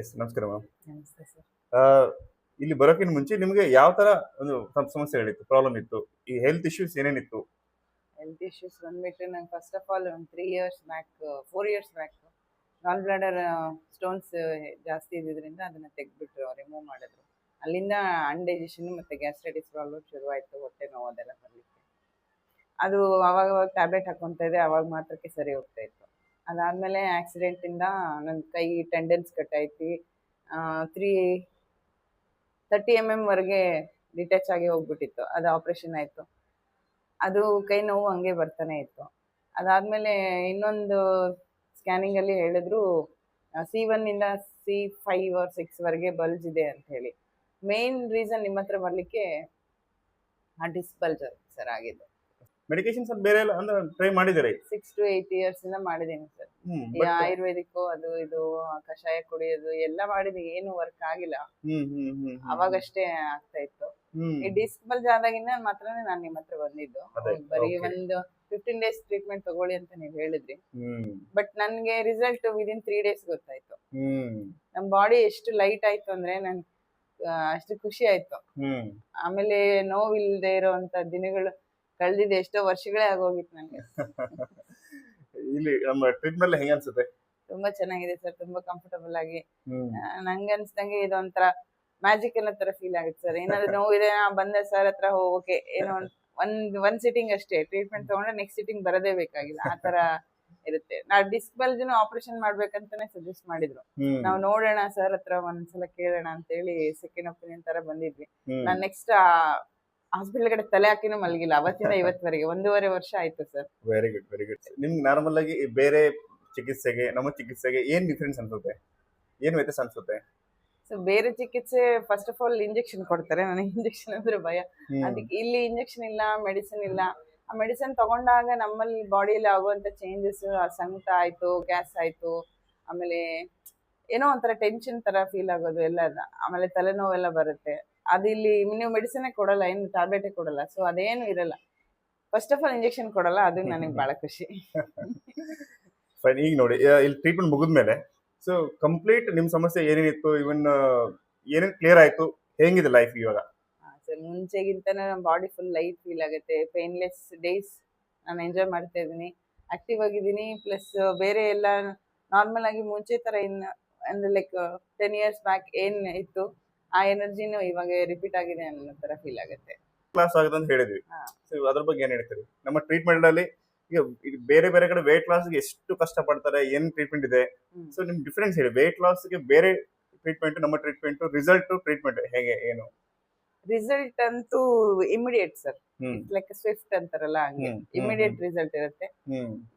S ನಮಸ್ಕಾರ ma'am. ನಮಸ್ತೆ sir. ಇಲ್ಲಿ ಬರೋಕ್ಕಿಂತ ಮುಂಚೆ ನಿಮಗೆ ಯಾವ ತರ ಒಂದು ಸಮಸ್ಯೆಗಳಿತ್ತು, ಪ್ರಾಬ್ಲಮ್ ಇತ್ತು, ಈ ಹೆಲ್ತ್ ಇಶ್ಯೂಸ್ ಏನೇನಿತ್ತು? ಹೆಲ್ತ್ ಇಶ್ಯೂಸ್ ಬಂದ್ಬಿಟ್ಟು ನಂಗೆ ಫಸ್ಟ್ ಆಫ್ ಆಲ್ ಒಂದು 3 ಇಯರ್ಸ್ ಬ್ಯಾಕ್ 4 ಇಯರ್ಸ್ ಬ್ಯಾಕ್ ಗಾಲ್ ಬ್ಲಾಡರ್ ಸ್ಟೋನ್ಸ್ ಜಾಸ್ತಿ ಇದ್ದಿದ್ದರಿಂದ ಅದನ್ನು ತೆಗೆದ್ಬಿಟ್ರು, ರಿಮೂವ್ ಮಾಡಿದ್ರು. ಅಲ್ಲಿಂದ ಅನ್ಡೈಜೆಷನ್ ಮತ್ತು ಗ್ಯಾಸ್ಟ್ರೈಟಿಸ್ ಪ್ರಾಬ್ಲಮ್ ಶುರುವಾಯಿತು, ಹೊಟ್ಟೆ ನೋವು ಅದೆಲ್ಲ ಬರಲಿಕ್ಕೆ. ಅದು ಅವಾಗ ಟ್ಯಾಬ್ಲೆಟ್ ಹಾಕ್ಕೊತಾ ಇದ್ದೆ, ಅವಾಗ ಮಾತ್ರಕ್ಕೆ ಸರಿ ಹೋಗ್ತಾ ಇತ್ತು. ಅದಾದಮೇಲೆ ಆಕ್ಸಿಡೆಂಟಿಂದ ನನ್ನ ಕೈ ಟೆಂಡನ್ಸ್ ಕಟ್ಟಾಯ್ತು. 30 mm ವರೆಗೆ ಡಿಟ್ಯಾಚ್ ಆಗಿ ಹೋಗ್ಬಿಟ್ಟಿತ್ತು. ಅದು ಆಪ್ರೇಷನ್ ಆಯಿತು. ಅದು ಕೈ ನೋವು ಹಂಗೆ ಬರ್ತಾನೆ ಇತ್ತು. ಅದಾದಮೇಲೆ ಇನ್ನೊಂದು ಸ್ಕ್ಯಾನಿಂಗಲ್ಲಿ ಹೇಳಿದ್ರು C1 ಇಂದ C5 or 6 ವರೆಗೆ ಬಲ್ಜ್ ಇದೆ ಅಂತ ಹೇಳಿ. ಮೇನ್ ರೀಸನ್ ನಿಮ್ಮ ಹತ್ರ ಬರಲಿಕ್ಕೆ ಆ ಡಿಸ್ಕ್ ಬಲ್ಜ್ ಸರ್ ಆಗಿದ್ದು. ಮೆಡಿಕೇಶನ್ಸ್ ಬೇರೆ ಎಲ್ಲ ಅಂದ್ರೆ ಟ್ರೈ ಮಾಡಿದಿರಿ? 6 to 8 years ಇಂದ ಮಾಡಿದ್ದೀನಿ ಸರ್. ಈ ಆಯುರ್ವೇದಿಕ್ ಅದು ಇದು ಕಷಾಯ ಕುಡಿಯೋದು ಎಲ್ಲ ಮಾಡಿದ್ವಿ, ಏನು ವರ್ಕ್ ಆಗಿಲ್ಲ. ಅವಾಗಷ್ಟೇ ಆಗ್ತಾ ಇತ್ತು. ಈ ಡಿಸ್ಕ್ ಬಲ್ಜ್ ಆದಾಗಿಂದ ಮಾತ್ರನೇ ನಾನು ನಿಮ್ಮ ಹತ್ರ ಬಂದಿದ್ದು. ಬರೀ ಒಂದು 15 days ಟ್ರೀಟ್ಮೆಂಟ್ ತಗೊಳ್ಳಿ ಅಂತ ನೀವು ಹೇಳಿದ್ರಿ. ಬಟ್ ನನ್ಗೆ ರಿಸಲ್ಟ್ ವಿದಿನ್ 3 days ಗೊತ್ತಾಯ್ತು. ನಮ್ ಬಾಡಿ ಎಷ್ಟು ಲೈಟ್ ಆಯ್ತು ಅಂದ್ರೆ ನನ್ ಅಷ್ಟು ಖುಷಿ ಆಯ್ತು. ಆಮೇಲೆ ನೋವಿಲ್ದೆ ಇರೋಂತ ದಿನಗಳು ಕಳೆದಿದೆ, ಎಷ್ಟೋ ವರ್ಷಗಳೇ ಆಗೋಗಿತ್ತು ನನಗೆ. ಇಲ್ಲಿ ನಮ್ಮ ಟ್ರೀಟ್ಮೆಂಟ್ ಹೆಂಗ ಅನ್ಸುತ್ತೆ? ತುಂಬಾ ಚೆನ್ನಾಗಿದೆ ಸರ್, ತುಂಬಾ ಕಂಫರ್ಟಬಲ್ ಆಗಿ. ನಂಗೆ ಅನ್ಸ್ದಂಗೆ ಇದೊಂಥರ ಮ್ಯಾಜಿಕ್ ಅನ್ನೋ ತರ ಫೀಲ್ ಆಗುತ್ತೆ ಸರ್. ಏನಾದ್ರು ನೋವಿದೆ ಬಂದೆ ಸರ್ ಹತ್ರ, ಓಕೆ ಏನೋ ಒಂದ್ ಸಿಟ್ಟಿಂಗ್ ಅಷ್ಟೇ ಟ್ರೀಟ್ಮೆಂಟ್ ತಗೊಂಡ್ರೆ ನೆಕ್ಸ್ಟ್ ಸಿಟ್ಟಿಂಗ್ ಬರೋದೇ ಬೇಕಾಗಿಲ್ಲ, ಆ ತರ ಇರುತ್ತೆ. ನಾ ಡಿಸ್ಕ್ ಬಲ್ಜ್ ಆಪರೇಷನ್ ಮಾಡ್ಬೇಕಂತಾನೆ ಸಜೆಸ್ಟ್ ಮಾಡಿದ್ರು. ನಾವು ನೋಡೋಣ ಸರ್ ಹತ್ರ ಒಂದ್ಸಲ ಕೇಳೋಣ ಅಂತ ಹೇಳಿ ಸೆಕೆಂಡ್ ಒಪಿನಿಯನ್ ತರ ಬಂದಿದ್ವಿ. ನಾನ್ ನೆಕ್ಸ್ಟ್ ಹಾಸ್ಪಿಟಲ್ ಕಡೆ ತಲೆ ಹಾಕಿನೂ ಮಲಗಿಲ್ಲ ಅವತ್ತಿಂದ ಇವತ್ತವರೆಗೆ. 1.5 ವರ್ಷ ಆಯ್ತು sir. Very good, very good. ನಿಮ್ಗೆ ನಾರ್ಮಲ್ ಆಗಿ ಬೇರೆ ಚಿಕಿತ್ಸೆಗೆ ನಮ್ಮ ಚಿಕಿತ್ಸೆಗೆ ಏನ್ ಡಿಫ್ರೆನ್ಸ್ ಅನ್ಸುತ್ತೆ, ಏನ್ ವ್ಯತ್ಯಾಸ ಅನ್ಸುತ್ತೆ? ಸೊ ಬೇರೆ ಚಿಕಿತ್ಸೆ ಫಸ್ಟ್ ಆಫ್ ಆಲ್ ಇಂಜೆಕ್ಷನ್ ಕೊಡ್ತಾರೆ, ನನಗೆ ಇಂಜೆಕ್ಷನ್ ಅಂದ್ರೆ ಭಯ. ಅದಕ್ಕೆ ಇಲ್ಲಿ ಇಂಜೆಕ್ಷನ್ ಇಲ್ಲ, ಮೆಡಿಸಿನ್ ಇಲ್ಲ. ಆ ಮೆಡಿಸಿನ್ ತಗೊಂಡಾಗ ನಮ್ಮಲ್ಲಿ ಬಾಡಿಯಲ್ಲಿ ಆಗುವಂತ ಚೇಂಜಸ್, ಸಂಕಟ ಆಯ್ತು, ಗ್ಯಾಸ್ ಆಯ್ತು, ಆಮೇಲೆ ಏನೋ ಒಂಥರ ಟೆನ್ಷನ್ ತರ ಫೀಲ್ ಆಗೋದು ಎಲ್ಲ, ಆಮೇಲೆ ತಲೆನೋವೆಲ್ಲ ಬರುತ್ತೆ. ಅದಿಲ್ಲಿ ನೀವು ಮೆಡಿಸಿನ್ ಕೊಡಲ್ಲ, ಏನು ಟ್ಯಾಬ್ಲೆಟೇ ಕೊಡಲ್ಲ. ಸೊ ಅದೇನು ಇರಲ್ಲ. ಫಸ್ಟ್ ಆಫ್ ಆಲ್ ಇಂಜೆಕ್ಷನ್ ಕೊಡಲ್ಲ, ಅದು ನನಗೆ ಬಹಳ ಖುಷಿ. ಈಗ ನೋಡಿ, ಇಲ್ಲಿ ಟ್ರೀಟ್ಮೆಂಟ್ ಮುಗಿದ್ಮೇಲೆ ಸೊ ಕಂಪ್ಲೀಟ್ ನಿಮ್ ಸಮಸ್ಯೆ ಏನೇನಿತ್ತು, ಇವನ್ ಏನೇನ್ ಕ್ಲಿಯರ್ ಆಯ್ತು, ಹೆಂಗಿದೆ ಲೈಫ್ ಇವಾಗ? ಸರ್ ಮುಂಚೆಗಿಂತ ನಮ್ಮ ಬಾಡಿ ಫುಲ್ ಲೈಟ್ ಫೀಲ್ ಆಗುತ್ತೆ. ಪೇನ್ಲೆಸ್ ಡೇಸ್ ನಾನು ಎಂಜಾಯ್ ಮಾಡ್ತಾ ಇದ್ದೀನಿ, ಆಕ್ಟಿವ್ ಆಗಿದ್ದೀನಿ. ಪ್ಲಸ್ ಬೇರೆ ಎಲ್ಲ ನಾರ್ಮಲ್ ಆಗಿ ಮುಂಚೆ ತರ ಇನ್ನು ಅಂದ್ರೆ ಲೈಕ್ 10 years ಬ್ಯಾಕ್ ಏನ್ ಇತ್ತು ಆ ಎನರ್ಜಿನೂ ಇವಾಗ ರಿಪೀಟ್ ಆಗಿದೆ ಅನ್ನೋ ತರ ಫೀಲ್ ಆಗುತ್ತೆ. ಕ್ಲಾಸ್ ಆಗುತ್ತೆ ಅಂತ ಹೇಳಿದ್ವಿ, ಸೊ ಅದ್ರ ಬಗ್ಗೆ ಏನ್ ಹೇಳ್ತೀರಿ? ನಮ್ಮ ಟ್ರೀಟ್ಮೆಂಟ್ ಅಲ್ಲಿ ಈಗ ಬೇರೆ ಬೇರೆ ಕಡೆ ವೇಟ್ ಲಾಸ್ ಗೆ ಎಷ್ಟು ಕಷ್ಟ ಪಡ್ತಾರೆ, ಏನ್ ಟ್ರೀಟ್ಮೆಂಟ್ ಇದೆ? ಸೊ ನಿಮ್ ಡಿಫರೆನ್ಸ್ ಹೇಳಿ. ವೇಟ್ ಲಾಸ್ ಗೆ ಬೇರೆ ಟ್ರೀಟ್ಮೆಂಟ್, ನಮ್ಮ ಟ್ರೀಟ್ಮೆಂಟ್, ರಿಸಲ್ಟ್ ಟ್ರೀಟ್ಮೆಂಟ್ ಹೇಗೆ, ಏನು? ರಿಸಲ್ಟ್ ಅಂತೂ ಇಮಿಡಿಯೇಟ್ ಸರ್, ಲೈಕ್ ಸ್ವಿಫ್ಟ್ ಅಂತಾರಲ್ಲ ಹಂಗೆ ಇಮಿಡಿಯೇಟ್ ರಿಸಲ್ಟ್ ಇರುತ್ತೆ.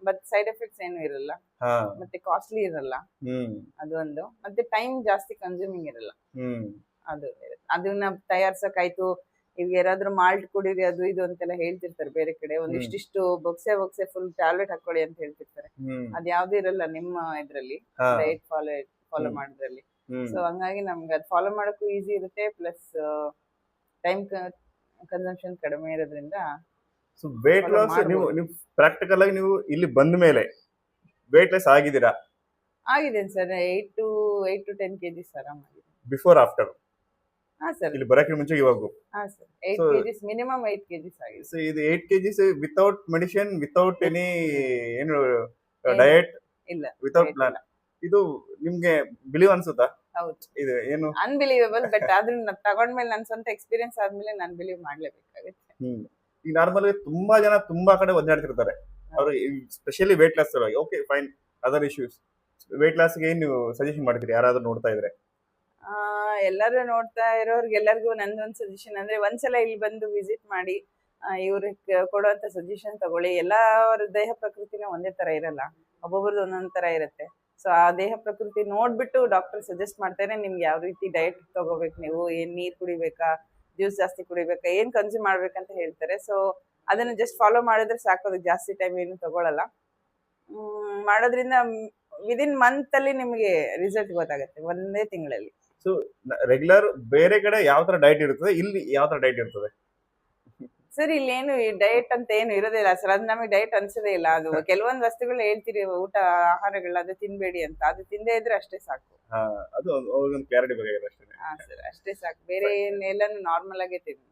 ಬಟ್ ಸೈಡ್ ಎಫೆಕ್ಟ್ಸ್ ಏನು ಇರಲ್ಲ, ಮತ್ತೆ ಕಾಸ್ಟ್ಲಿ ಇರಲ್ಲ, ಅದೊಂದು. ಮತ್ತೆ ಟೈಮ್ ಜಾಸ್ತಿ ಕನ್ಸ್ಯೂಮಿಂಗ್ ಇರಲ್ಲ, ಅದು ಅದನ್ನ ತಯಾರ್ಸಕ್ಕಾಯ್ತು. ಈಗ ಯಾರಾದ್ರೂ ಮಾಲ್ಟ್ ಕುಡೀರಿ ಅದು ಇದು ಅಂತೆಲ್ಲ ಹೇಳ್ತಿರ್ತಾರೆ ಬೇರೆ ಕಡೆ, ಒಂದಿಷ್ಟಿಷ್ಟು ಬೊಕ್ಸೆ ಫುಲ್ ಟ್ಯಾಬ್ಲೆಟ್ ಹಾಕೊಳ್ಳಿ ಅಂತ ಹೇಳ್ತಿರ್ತಾರೆ. ಅದ್ ಯಾವ್ದು ಇರಲ್ಲ ನಿಮ್ಮ ಇದ್ರಲ್ಲಿ, ಡಯಟ್ ಫಾಲೋ ಮಾಡೋದ್ರಲ್ಲಿ. ಸೊ ಹಂಗಾಗಿ ನಮ್ಗೆ ಅದು ಫಾಲೋ ಮಾಡೋಕ್ಕೂ ಈಸಿ ಇರುತ್ತೆ, ಪ್ಲಸ್ ಟೈಮ್ ಕನ್ಸಂಪ್ಷನ್ ಕಡಿಮೆ ಇರೋದ್ರಿಂದ. ಸೊ ವೇಟ್ ಲಾಸ್ ನೀವು ಪ್ರಾಕ್ಟಿಕಲ್ ಆಗಿ ನೀವು ಇಲ್ಲಿ ಬಂದ ಮೇಲೆ ವೇಟ್ ಲಾಸ್ ಆಗಿದ್ದೀರಾ? ಆಗಿದೆ ಸರ್, 8 to 10 kgs ಆರಾಮಾಗಿದೆ. Before after? ಹಾ ಸರ್, ಇಲ್ಲಿ ಬರಕ್ಕೆ ಮುಂಚೆ ಇವಾಗೂ? ಹಾ ಸರ್, 8 kgs ಮಿನಿಮಮ್ 8 kgs ಆಗಿದೆ. ಸೊ ಇದು 8 kgs without medicine, without any ಏನು ಡಯಟ್ ಇಲ್ಲ, ವಿತೌಟ್ ಪ್ಲಾನ್. ಇದು ನಿಮ್ಗೆ ಬಿಲೀವ್ ಅನ್ಸುತ್ತಾ? ಹೌದು, ಇದು ಏನು ಅನ್ಬಿಲೀವೇಬಲ್. ಬಟ್ ಆದ್ರೂ ತಗೊಂಡ್ಮೇಲೆ ನನ್ನ ಸ್ವಂತ ಎಕ್ಸ್ಪೀರಿಯನ್ಸ್ ಆದ್ಮೇಲೆ ನಾನು ಬಿಲೀವ್ ಮಾಡ್ಲೇಬೇಕಾಗುತ್ತೆ. ಈಗ ನಾರ್ಮಲ್ ತುಂಬಾ ಜನ ತುಂಬಾ ಕಡೆ ಒದ್ದಾಡ್ತಿರ್ತಾರೆ, ಅವ್ರು ಸ್ಪೆಷಲಿ ವೇಟ್ ಲಾಸ್ ಸಲುವಾಗಿ. Okay fine, other issues. Weight loss ಗೆ ಏನ್ ನೀವು ಸಜೆಷನ್ ಮಾಡ್ತೀರಿ ಯಾರಾದ್ರೂ ನೋಡ್ತಾ ಇದ್ರೆ? ಎಲ್ಲರೂ ನೋಡ್ತಾ ಇರೋರ್ಗೆಲ್ಲರಿಗೂ ನಂದೊಂದು ಸಜೆಷನ್ ಅಂದ್ರೆ, ಒಂದ್ಸಲ ಇಲ್ಲಿ ಬಂದು ವಿಸಿಟ್ ಮಾಡಿ ಇವ್ರಿಗೆ ಕೊಡುವಂತ ಸಜೆಷನ್ ತಗೊಳ್ಳಿ. ಎಲ್ಲರ ದೇಹ ಪ್ರಕೃತಿನ ಒಂದೇ ತರ ಇರಲ್ಲ, ಒಬ್ಬೊಬ್ರದ್ದು ಒಂದೊಂದ್ ತರ ಇರುತ್ತೆ. ಸೊ ಆ ದೇಹ ಪ್ರಕೃತಿ ನೋಡ್ಬಿಟ್ಟು ಡಾಕ್ಟರ್ ಸಜೆಸ್ಟ್ ಮಾಡ್ತಾರೆ ನಿಮ್ಗೆ ಯಾವ ರೀತಿ ಡಯಟ್ ತಗೋಬೇಕು, ನೀವು ಏನ್ ನೀರ್ ಕುಡಿಬೇಕಾ, ಜ್ಯೂಸ್ ಜಾಸ್ತಿ ಕುಡಿಬೇಕಾ, ಏನ್ ಕನ್ಸ್ಯೂಮ್ ಮಾಡ್ಬೇಕಂತ ಹೇಳ್ತಾರೆ. ಸೊ ಅದನ್ನ ಜಸ್ಟ್ ಫಾಲೋ ಮಾಡಿದ್ರೆ ಸಾಕು, ಅದಕ್ಕೆ ಜಾಸ್ತಿ ಟೈಮ್ ಏನು ತಗೊಳಲ್ಲ. ಮಾಡೋದ್ರಿಂದ ವಿದಿನ್ ಮಂತ್ ಅಲ್ಲಿ ನಿಮಗೆ ರಿಸಲ್ಟ್ ಗೊತ್ತಾಗುತ್ತೆ, ಒಂದೇ ತಿಂಗಳಲ್ಲಿ. ಸೊ ರೆಗ್ಯುಲರ್ ಬೇರೆ ಕಡೆ ಯಾವ ತರ ಡಯಟ್ ಇರ್ತದೆ, ಇಲ್ಲಿ ಯಾವ ತರ ಡಯಟ್ ಇರ್ತದೆ? ಸರ್ ಇಲ್ಲೇನು ಡಯಟ್ ಅಂತ ಏನು ಇರೋದಿಲ್ಲ ಸರ್, ಅದು ನಮಗೆ ಡಯಟ್ ಅನ್ಸೋದೇ ಇಲ್ಲ. ಅದು ಕೆಲವೊಂದು ವಸ್ತುಗಳು ಹೇಳ್ತೀರಿ ಊಟ ಆಹಾರಗಳು ಅದು ತಿನ್ಬೇಡಿ ಅಂತ, ಅದು ತಿಂದೇ ಇದ್ರೆ ಅಷ್ಟೇ ಸಾಕು. ಅದು ಅವ್ರಿಗೊಂದು ಕ್ಲಾರಿಟಿ ಬೇಕಾಗಿದೆ ಅಷ್ಟೇ. ಹಾ ಸರ್, ಅಷ್ಟೇ ಸಾಕು, ಬೇರೆ ಎಲ್ಲಾನು ನಾರ್ಮಲ್ ಆಗೇ ತಿನ್ನಿ.